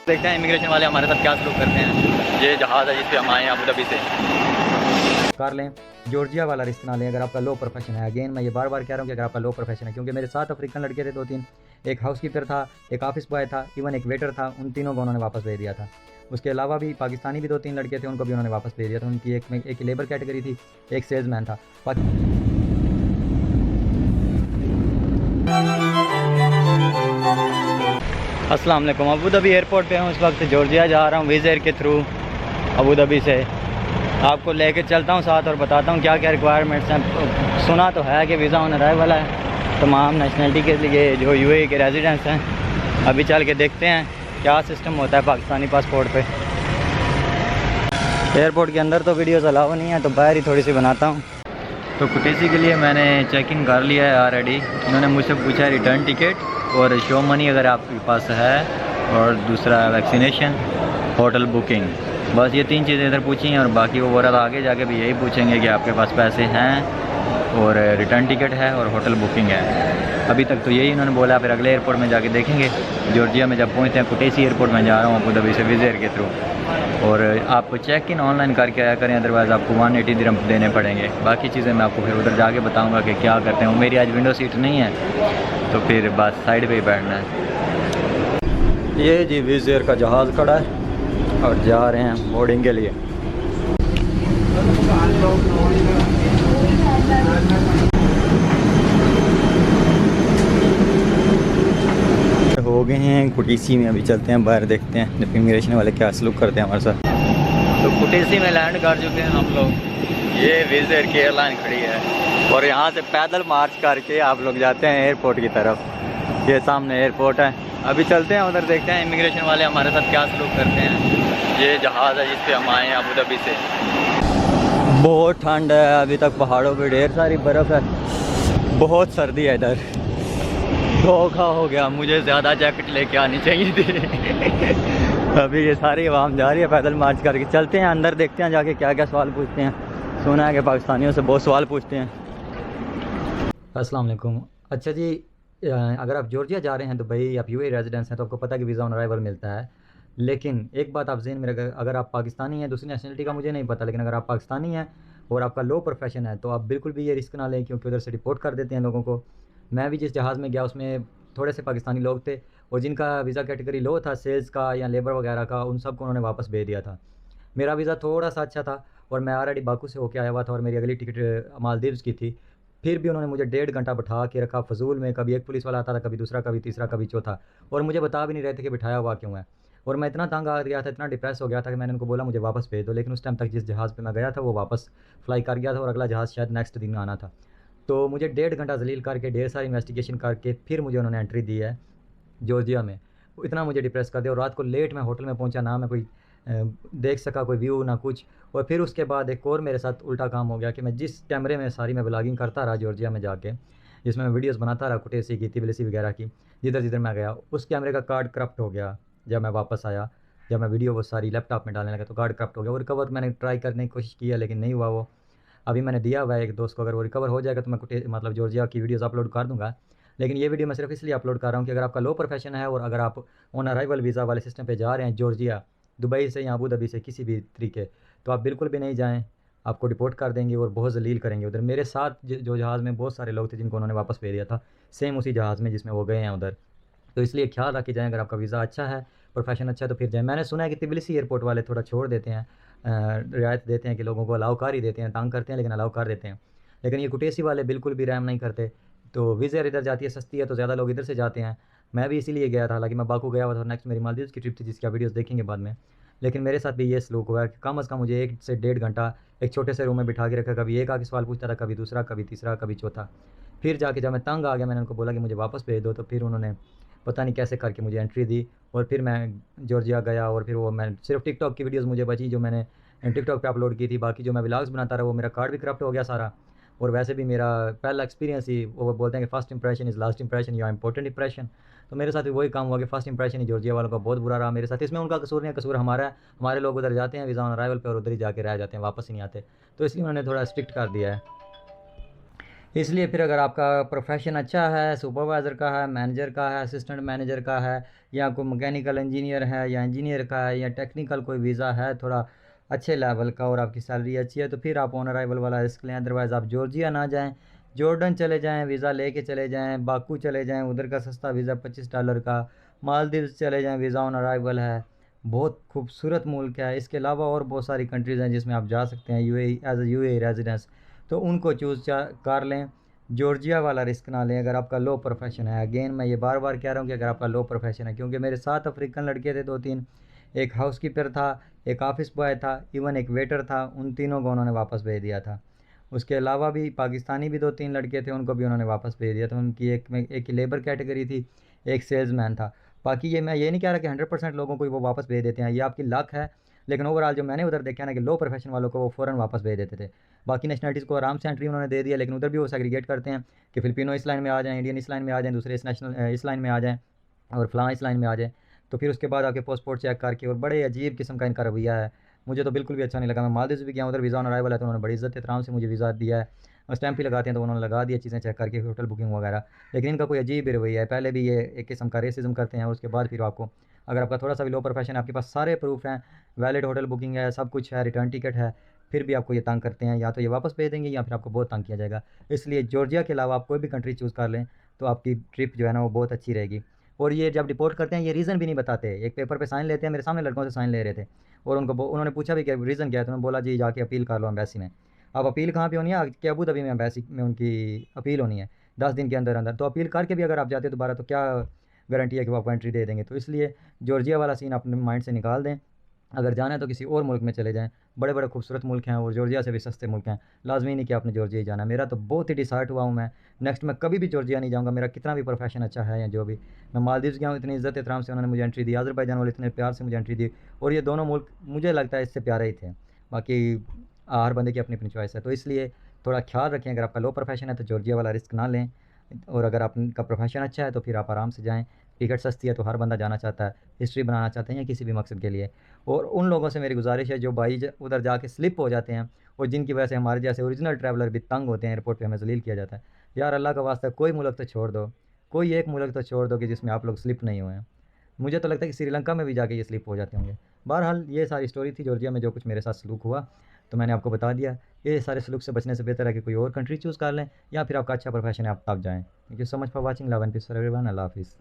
देखते हैं इमिग्रेशन वाले हमारे साथ क्या सलूक करते हैं। ये जहाज़ है जिस पे हम आए हैं अबू धाबी से। कर लें जॉर्जिया वाला रिस्क ना लें अगर आपका लो प्रोफेशन है। अगेन मैं ये बार बार कह रहा हूँ कि अगर आपका लो प्रोफेशन है, क्योंकि मेरे 7 अफ्रीकन लड़के थे, 2-3, एक हाउस कीपर था, एक ऑफिस बॉय था, इवन एक वेटर था, उन तीनों को उन्होंने वापस भेज दिया था। उसके अलावा भी पाकिस्तानी भी 2-3 लड़के थे, उनको भी उन्होंने वापस भेज दिया था। उनकी एक लेबर कैटेगरी थी, एक सेल्समैन था। अस्सलाम वालेकुम। अबू धाबी एयरपोर्ट पे हूँ इस वक्त, जॉर्जिया जा रहा हूँ वीज़ा एयर के थ्रू अबू धाबी से। आपको लेके चलता हूँ साथ और बताता हूँ क्या क्या रिक्वायरमेंट्स हैं। सुना तो है कि वीज़ा ऑन अराइवल है तमाम नेशनलिटी के लिए जो यूएई के रेजिडेंट्स हैं। अभी चल के देखते हैं क्या सिस्टम होता है पाकिस्तानी पासपोर्ट पे। एयरपोर्ट के अंदर तो वीडियोज़ अलाउ नहीं है, तो बाहर ही थोड़ी सी बनाता हूँ। तो कुटेसी के लिए मैंने चेक इन कर लिया है ऑलरेडी। इन्होंने मुझसे पूछा है रिटर्न टिकट और शो मनी अगर आपके पास है, और दूसरा वैक्सीनेशन, होटल बुकिंग। बस ये 3 चीज़ें इधर पूछी हैं, और बाकी वो ओवरऑल आगे जाके भी यही पूछेंगे कि आपके पास पैसे हैं और रिटर्न टिकट है और होटल बुकिंग है। अभी तक तो यही इन्होंने बोला, फिर अगले एयरपोर्ट में जाके देखेंगे। जॉर्जिया में जब पहुँचते हैं, कुटेसी एयरपोर्ट में जा रहा हूँ अबू धाबी से वीज़ा एयर के थ्रू। और आप चेक इन ऑनलाइन करके आया करें, अदरवाइज़ आपको 180 दिरहम देने पड़ेंगे। बाकी चीज़ें मैं आपको फिर उधर जाके बताऊँगा कि क्या करते हैं। मेरी आज विंडो सीट नहीं है, तो फिर बस साइड पे ही बैठना है। ये जी वीज़ा एयर का जहाज़ खड़ा है और जा रहे हैं बोर्डिंग के लिए। हो गए हैं कुटेसी में, अभी चलते हैं बाहर, देखते हैं जब इमिग्रेशन वाले क्या सलूक करते हैं हमारे साथ। तो कुटेसी में लैंड कर चुके हैं हम लोग। ये वीज़ा एयर की एयरलाइन खड़ी है और यहाँ से पैदल मार्च करके आप लोग जाते हैं एयरपोर्ट की तरफ। ये सामने एयरपोर्ट है। अभी चलते हैं उधर, देखते हैं इमिग्रेशन वाले हमारे साथ क्या सलूक करते हैं। ये जहाज़ है जिस पे हम आए हैं अबू धाबी से। बहुत ठंड है, अभी तक पहाड़ों पे ढेर सारी बर्फ़ है, बहुत सर्दी है इधर। धोखा हो गया, मुझे ज़्यादा जैकेट लेके आनी चाहिए थी। अभी ये सारी आवाम जा रही है पैदल मार्च करके। चलते हैं अंदर, देखते हैं जाके क्या क्या सवाल पूछते हैं। सुना है कि पाकिस्तानियों से बहुत सवाल पूछते हैं। अस्सलाम वालेकुम। अच्छा जी, अगर आप जॉर्जिया जा रहे हैं तो भाई आप यूएई रेजिडेंस हैं, तो आपको पता है कि वीज़ा ऑन अराइवल मिलता है। लेकिन एक बात आप ज़हन में रखें, अगर आप पाकिस्तानी हैं, दूसरी नेशनलिटी का मुझे नहीं पता, लेकिन अगर आप पाकिस्तानी हैं और आपका लो प्रोफेशन है, तो आप बिल्कुल भी ये रिस्क ना लें, क्योंकि उधर से डिपोर्ट कर देते हैं लोगों को। मैं भी जिस जहाज़ में गया उसमें थोड़े से पाकिस्तानी लोग थे, और जिनका वीज़ा कैटेगरी लो था, सेल्स का या लेबर वगैरह का, उन सबको उन्होंने वापस भेज दिया था। मेरा वीज़ा थोड़ा सा अच्छा था और मैं ऑलरेडी बाकू से होके आया हुआ था और मेरी अगली टिकट मालदीव्स की थी। फिर भी उन्होंने मुझे 1.5 घंटा बिठा के रखा फ़ज़ूल में। कभी एक पुलिस वाला आता था, कभी दूसरा, कभी तीसरा, कभी चौथा, और मुझे बता भी नहीं रहे थे कि बिठाया हुआ क्यों है। और मैं इतना तंग आ गया था, इतना डिप्रेस हो गया था कि मैंने उनको बोला मुझे वापस भेज दो। लेकिन उस टाइम तक जिस जहाज़ पे मैं गया था वो वापस फ्लाई कर गया था और अगला जहाज़ शायद नेक्स्ट दिन आना था। तो मुझे 1.5 घंटा ज़लील करके, ढेर सारी इन्वेस्टिगेशन करके फिर मुझे उन्होंने एंट्री दी है जॉर्जिया में। वो इतना मुझे डिप्रेस कर दिया, और रात को लेट मैं होटल में पहुंचा, ना मैं कोई देख सका कोई व्यू ना कुछ। और फिर उसके बाद एक और मेरे साथ उल्टा काम हो गया कि मैं जिस कैमरे में सारी मैं ब्लॉगिंग करता रहा जॉर्जिया में जाके, जिसमें मैं वीडियोस बनाता रहा कुटेसी की, तिबिलिसी वगैरह की, जिधर जिधर मैं गया, उस कैमरे का कार्ड करप्ट हो गया। जब मैं वापस आया, जब मैं वीडियो वो सारी लैपटॉप में डालने लगा, तो कार्ड करप्ट हो गया। वो रिकवर मैंने ट्राई करने की कोशिश की है, लेकिन नहीं हुआ वो। अभी मैंने दिया हुआ है एक दोस्त को, अगर वो रिकवर हो जाएगा तो मैं मतलब जॉर्जिया की वीडियोस अपलोड कर दूंगा। लेकिन ये वीडियो मैं सिर्फ इसलिए अपलोड कर रहा हूँ कि अगर आपका लो प्रोफेशन है और अगर आप ऑन अराइवल वीज़ा वाले सिस्टम पे जा रहे हैं जॉर्जिया, दुबई से या अबू धाबी से, किसी भी तरीके, तो आप बिल्कुल भी नहीं जाएँ। आपको डिपोर्ट कर देंगे और बहुत ज़लील करेंगे उधर। मेरे साथ जो जहाज़ में बहुत सारे लोग थे जिनको उन्होंने वापस भेज दिया था, सेम उसी जहाज़ में जिसमें वो गए हैं उधर। तो इसलिए ख्याल रख के जाएँ, अगर आपका वीज़ा अच्छा है, प्रोफेशन अच्छा है, तो फिर जाएँ। मैंने सुना है कि तिबिलिसी एयरपोर्ट वाले थोड़ा छोड़ देते हैं, रियायत देते हैं कि लोगों को अलाउ कर ही देते हैं, तंग करते हैं लेकिन अलाउ कर देते हैं। लेकिन ये कुटेसी वाले बिल्कुल भी रहम नहीं करते। तो वीज़ा इधर जाती है, सस्ती है, तो ज़्यादा लोग इधर से जाते हैं। मैं भी इसीलिए गया था, हालांकि मैं बाकू गया हुआ था, नेक्स्ट मेरी मालदीव्स की ट्रिप थी जिसकी वीडियोस देखेंगे बाद में। लेकिन मेरे साथ भी ये सलूक हुआ है कि कम अज़ कम मुझे 1 से 1.5 घंटा एक छोटे से रूम में बिठा के रखा। कभी एक आके सवाल पूछता था, कभी दूसरा, कभी तीसरा, कभी चौथा। फिर जाके जब मैं तंग आ गया, मैंने उनको बोला कि मुझे वापस भेज दो, तो फिर उन्होंने पता नहीं कैसे करके मुझे एंट्री दी। और फिर मैं जॉर्जिया गया, और फिर वो मैं सिर्फ टिकटॉक की वीडियोस मुझे बची जो मैंने टिकटॉक पे अपलोड की थी। बाकी जो मैं व्लॉग्स बनाता रहा, वो मेरा कार्ड भी करप्ट हो गया सारा। और वैसे भी मेरा पहला एक्सपीरियंस ही, वो बोलते हैं कि first impression is last impression या इंपॉर्टेंट इंप्रेशन। तो मेरे साथ भी वही काम हुआ कि फर्स्ट इंप्रेशन ही जॉर्जिया वालों का बहुत बुरा रहा मेरे साथ। इसमें उनका कसूर नहीं है, कसूर हमारा है। हमारे लोग उधर जाते हैं वीज़ा ऑन अराइवल पे और उधर ही जाके रह जाते हैं, वापस ही नहीं आते। तो इसलिए उन्होंने थोड़ा स्ट्रिक्ट कर दिया है। इसलिए फिर अगर आपका प्रोफेशन अच्छा है, सुपरवाइज़र का है, मैनेजर का है, असिस्टेंट मैनेजर का है, या कोई मैकेनिकल इंजीनियर है, या इंजीनियर का है, या टेक्निकल कोई वीज़ा है थोड़ा अच्छे लेवल का, और आपकी सैलरी अच्छी है, तो फिर आप ऑन अराइवल वाला रिस्क लें। अदरवाइज़ आप जॉर्जिया ना जाएं, जॉर्डन चले जाएं, वीज़ा लेके चले जाएं, बाकू चले जाएं, उधर का सस्ता वीज़ा $25 का, मालदीव्स चले जाएं, वीज़ा ऑन अराइवल है, बहुत खूबसूरत मुल्क है। इसके अलावा और बहुत सारी कंट्रीज़ हैं जिसमें आप जा सकते हैं UAE as a UAE residence, तो उनको चूज़ कर लें। जॉर्जिया वाला रिस्क ना लें अगर आपका लो प्रोफेशन है। अगेन मैं ये बार बार कह रहा हूँ कि अगर आपका लो प्रोफेशन है, क्योंकि मेरे 7 अफ्रीकन लड़के थे, 2-3, एक हाउसकीपर था, एक ऑफिस बॉय था, इवन एक वेटर था, उन तीनों को उन्होंने वापस भेज दिया था। उसके अलावा भी पाकिस्तानी भी 2-3 लड़के थे, उनको भी उन्होंने वापस भेज दिया था। उनकी एक लेबर कैटेगरी थी, एक सेल्समैन था। बाकी ये मैं ये नहीं कह रहा कि 100% लोगों को ही वो वापस भेज देते हैं, ये आपकी लक है, लेकिन ओवरऑल जो मैंने उधर देखा ना कि लो प्रोफेशन वालों को वो फ़ौरन वापस भेज देते थे। बाकी नेशनलिटीज़ को आराम से एंट्री उन्होंने दे दिया, लेकिन उधर भी वो सेग्रीगेट करते हैं कि फिलिपिनो इस लाइन में आ जाएँ, इंडियन इस लाइन में आ जाएँ, दूसरे इस नेशनल इस लाइन में आ जाएँ, और फलां इस लाइन में आ जाएँ। तो फिर उसके बाद आपके पासपोर्ट चेक करके, और बड़े अजीब किस्म का इनका रवैया है, मुझे तो बिल्कुल भी अच्छा नहीं लगा। मैं मालदीव्स भी गया, उधर वीज़ा ऑन अराइवल है, तो उन्होंने बड़ी इज़्ज़त एहतराम से मुझे वीज़ा दिया है, और स्टैंप भी लगाते हैं तो उन्होंने लगा दिया चीज़ें चेक करके, होटल बुकिंग वगैरह। लेकिन इनका कोई अजीब ही रवैया है, पहले भी ये एक किस्म का रेसिज्म करते हैं, और उसके बाद फिर आपको, अगर आपका थोड़ा सा भी लो प्रोफेशन है, आपके पास सारे प्रूफ हैं, वैलिड होटल बुकिंग है, सब कुछ है, रिटर्न टिकट है, फिर भी आपको ये तंग करते हैं, या तो ये वापस भेज देंगे या फिर आपको बहुत तंग किया जाएगा। इसलिए जॉर्जिया के अलावा आप कोई भी कंट्री चूज़ कर लें तो आपकी ट्रिप जो है ना वो बहुत अच्छी रहेगी। और ये जब रिपोर्ट करते हैं ये रीज़न भी नहीं बताते, एक पेपर पे साइन लेते हैं, मेरे सामने लड़कों से साइन ले रहे थे, और उन्होंने पूछा भी कि रीज़न क्या है, तो उन्होंने बोला जी जाके अपील कर लो एम्बेसी में। अब अपील कहाँ पे होनी है कि अबू धाबी में एम्बेसी में उनकी अपील होनी है 10 दिन के अंदर अंदर, तो अपील करके भी अगर आप जाते हो दोबारा तो क्या गारंटी है कि वो आपको एंट्री दे देंगे। तो इसलिए जॉर्जिया वाला सीन अपने माइंड से निकाल दें। अगर जाना है तो किसी और मुल्क में चले जाएँ, बड़े बड़े खूबसूरत मुल्क हैं, और जॉर्जिया से भी सस्ते मुल्क हैं। लाजमी नहीं कि आपने जॉर्जिया ही जाना है। मेरा तो बहुत ही डिसाइड हुआ हूँ मैं, नेक्स्ट मैं कभी भी जॉर्जिया नहीं जाऊँगा, मेरा कितना भी प्रोफेशन अच्छा है या जो भी। मैं मालदीव्स गया हूँ, इतनी इज़्ज़त एहतराम से उन्होंने मुझे एंट्री दी, अज़रबैजान वाले इतने प्यार से मुझे एंट्री दी, और ये दोनों मुल्क मुझे लगता है इससे प्यारे ही थे। बाकी हर बंदे की अपनी अपनी चॉइस है, तो इसलिए थोड़ा ख्याल रखें। अगर आपका लो प्रोफेशन है तो जॉर्जिया वाला रिस्क ना लें, और अगर आपका प्रोफेशन अच्छा है तो फिर आप आराम से जाएँ। टिकट सस्ती है तो हर बंदा जाना चाहता है, हिस्ट्री बनाना चाहते हैं या किसी भी मकसद के लिए। और उन लोगों से मेरी गुजारिश है जो भाई उधर जाके स्लिप हो जाते हैं, और जिनकी वजह से हमारे जैसे ओरिजिनल ट्रैवलर भी तंग होते हैं, एयरपोर्ट पे हमें जलील किया जाता है। यार अल्लाह का वास्ता कोई मुल्क तो छोड़ दो, कोई एक मुल्क तो छोड़ दो कि जिसमें आप लोग स्लिप नहीं हुए हैं। मुझे तो लगता है कि श्रीलंका में भी जाके ये स्लिप हो जाते होंगे। बहरहाल ये सारी स्टोरी थी जॉर्जिया में जो कुछ मेरे साथ सलूक हुआ, तो मैंने आपको बता दिया। ये सारे सलूक से बचने से बेहतर है कि कोई और कंट्री चूज़ कर लें, या फिर आपका अच्छा प्रोफेशन है आप तब जाएँ। Thank you so much for watching. Love and peace for everyone. अल्लाह हाफ़िज़।